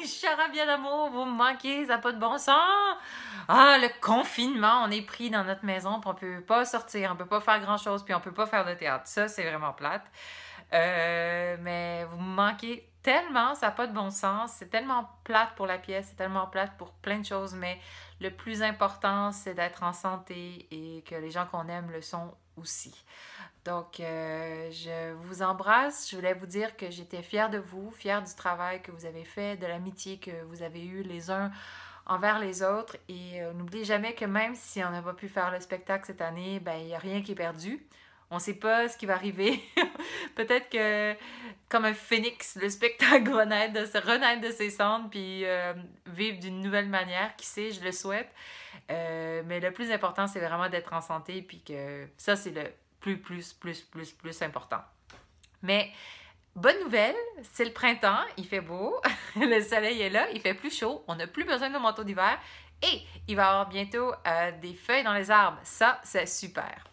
charabia d'amour, vous me manquez, ça n'a pas de bon sens. Ah, le confinement, on est pris dans notre maison, puis on peut pas sortir, on peut pas faire grand-chose, puis on peut pas faire de théâtre. Ça, c'est vraiment plate. Mais vous me manquez tellement, ça n'a pas de bon sens. C'est tellement plate pour la pièce, c'est tellement plate pour plein de choses, mais le plus important, c'est d'être en santé et que les gens qu'on aime le sont aussi. Donc, je vous embrasse. Je voulais vous dire que j'étais fière de vous, fière du travail que vous avez fait, de l'amitié que vous avez eue les uns envers les autres. Et n'oubliez jamais que même si on n'a pas pu faire le spectacle cette année, ben il n'y a rien qui est perdu. On ne sait pas ce qui va arriver. Peut-être que, comme un phénix, le spectacle va renaître de ses cendres puis vivre d'une nouvelle manière. Qui sait, je le souhaite. Mais le plus important, c'est vraiment d'être en santé puis que ça, c'est le plus important. Mais bonne nouvelle, c'est le printemps, il fait beau, le soleil est là, il fait plus chaud, on n'a plus besoin de manteau d'hiver et il va y avoir bientôt des feuilles dans les arbres. Ça, c'est super.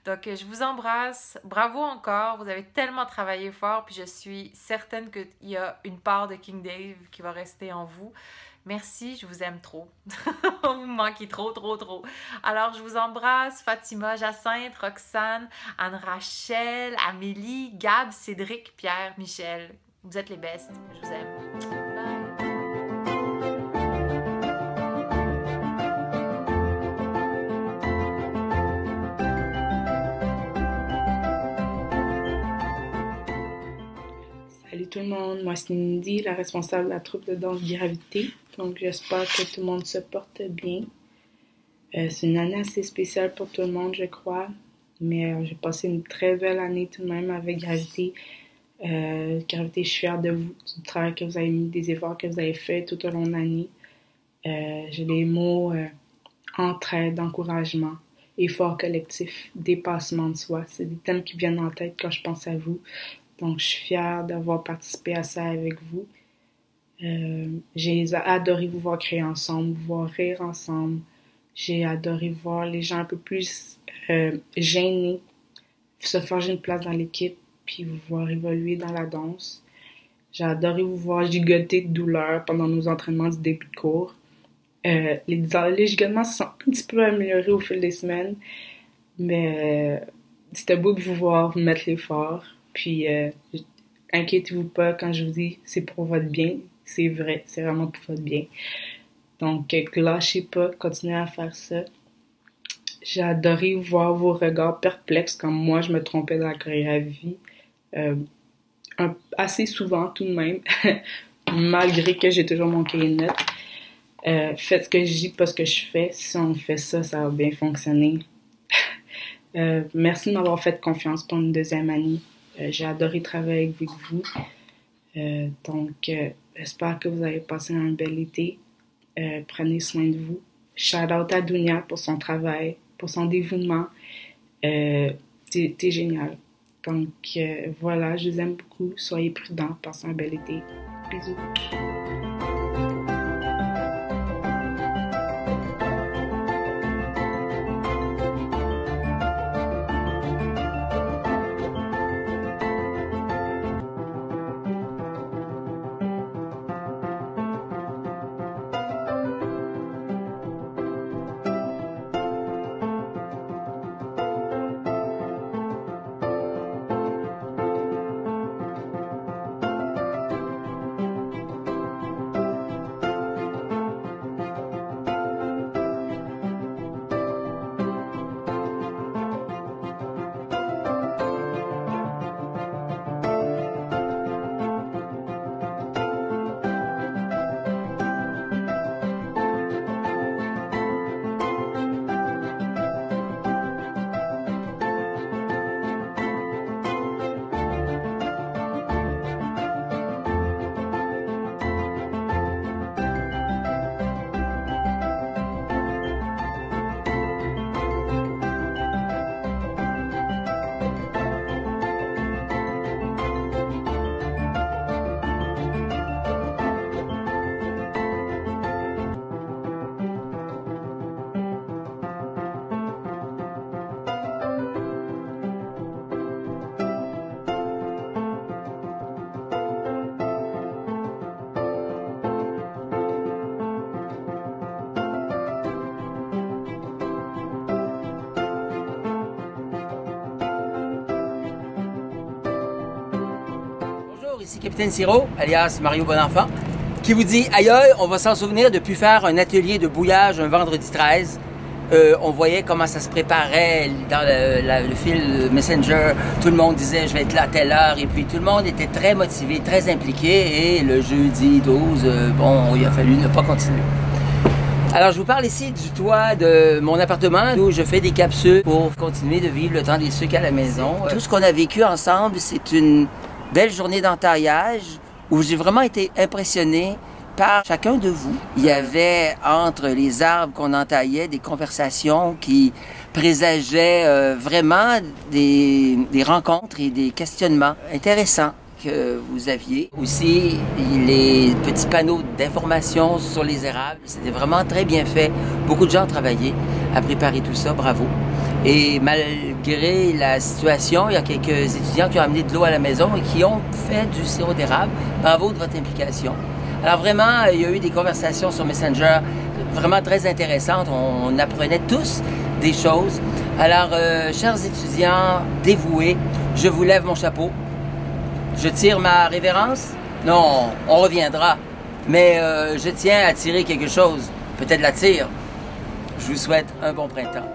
Donc, je vous embrasse. Bravo encore. Vous avez tellement travaillé fort. Puis, je suis certaine qu'il y a une part de King Dave qui va rester en vous. Merci, je vous aime trop. Vous me manquez trop, trop, trop. Alors, je vous embrasse. Fatima, Jacinthe, Roxane, Anne-Rachel, Amélie, Gab, Cédric, Pierre, Michel. Vous êtes les bestes. Je vous aime. Bye. Salut tout le monde, moi c'est Cindy, la responsable de la troupe de danse Gravité. Donc j'espère que tout le monde se porte bien. C'est une année assez spéciale pour tout le monde, je crois. Mais j'ai passé une très belle année tout de même avec Gravité. Gravité, je suis fière de vous, du travail que vous avez mis, des efforts que vous avez fait tout au long de l'année. J'ai les mots entraide, encouragement, effort collectif, dépassement de soi. C'est des thèmes qui viennent en tête quand je pense à vous. Donc, je suis fière d'avoir participé à ça avec vous. J'ai adoré vous voir créer ensemble, vous voir rire ensemble. J'ai adoré voir les gens un peu plus gênés se forger une place dans l'équipe, puis vous voir évoluer dans la danse. J'ai adoré vous voir gigoter de douleur pendant nos entraînements du début de cours. Les gigotements se sont un petit peu améliorés au fil des semaines, mais c'était beau de vous voir vous mettre l'effort. Puis, inquiétez-vous pas quand je vous dis c'est pour votre bien. C'est vrai, c'est vraiment pour votre bien. Donc, lâchez pas, continuez à faire ça. J'ai adoré voir vos regards perplexes quand moi je me trompais dans la chorégraphie. Assez souvent tout de même, malgré que j'ai toujours mon cahier de notes. Faites ce que je dis, pas ce que je fais. Si on fait ça, ça va bien fonctionner. Merci de m'avoir fait confiance pour une deuxième année. J'ai adoré travailler avec vous. Donc, j'espère que vous avez passé un bel été. Prenez soin de vous. Shout out à Dunia pour son travail, pour son dévouement. T'es génial. Donc, voilà, je vous aime beaucoup. Soyez prudents. Passez un bel été. Bisous. ici Capitaine Siro, alias Mario Bonenfant, qui vous dit, aïe, on va s'en souvenir de pu faire un atelier de bouillage un vendredi 13. On voyait comment ça se préparait dans le fil Messenger. Tout le monde disait, je vais être là à telle heure. Et puis, tout le monde était très motivé, très impliqué. Et le jeudi 12, bon, il a fallu ne pas continuer. Alors, je vous parle ici du toit de mon appartement où je fais des capsules pour continuer de vivre le temps des sucres à la maison. Tout ce qu'on a vécu ensemble, c'est une belle journée d'entaillage où j'ai vraiment été impressionné par chacun de vous. Il y avait entre les arbres qu'on entaillait des conversations qui présageaient vraiment des rencontres et des questionnements intéressants que vous aviez. Aussi, les petits panneaux d'information sur les érables, c'était vraiment très bien fait. Beaucoup de gens ont travaillé à préparer tout ça, bravo. Et malgré la situation, il y a quelques étudiants qui ont amené de l'eau à la maison et qui ont fait du sirop d'érable. Bravo de votre implication. Alors vraiment, il y a eu des conversations sur Messenger vraiment très intéressantes. On apprenait tous des choses. Alors, chers étudiants dévoués, je vous lève mon chapeau. Je tire ma révérence? Non, on reviendra. Mais je tiens à tirer quelque chose. Peut-être la tire. Je vous souhaite un bon printemps.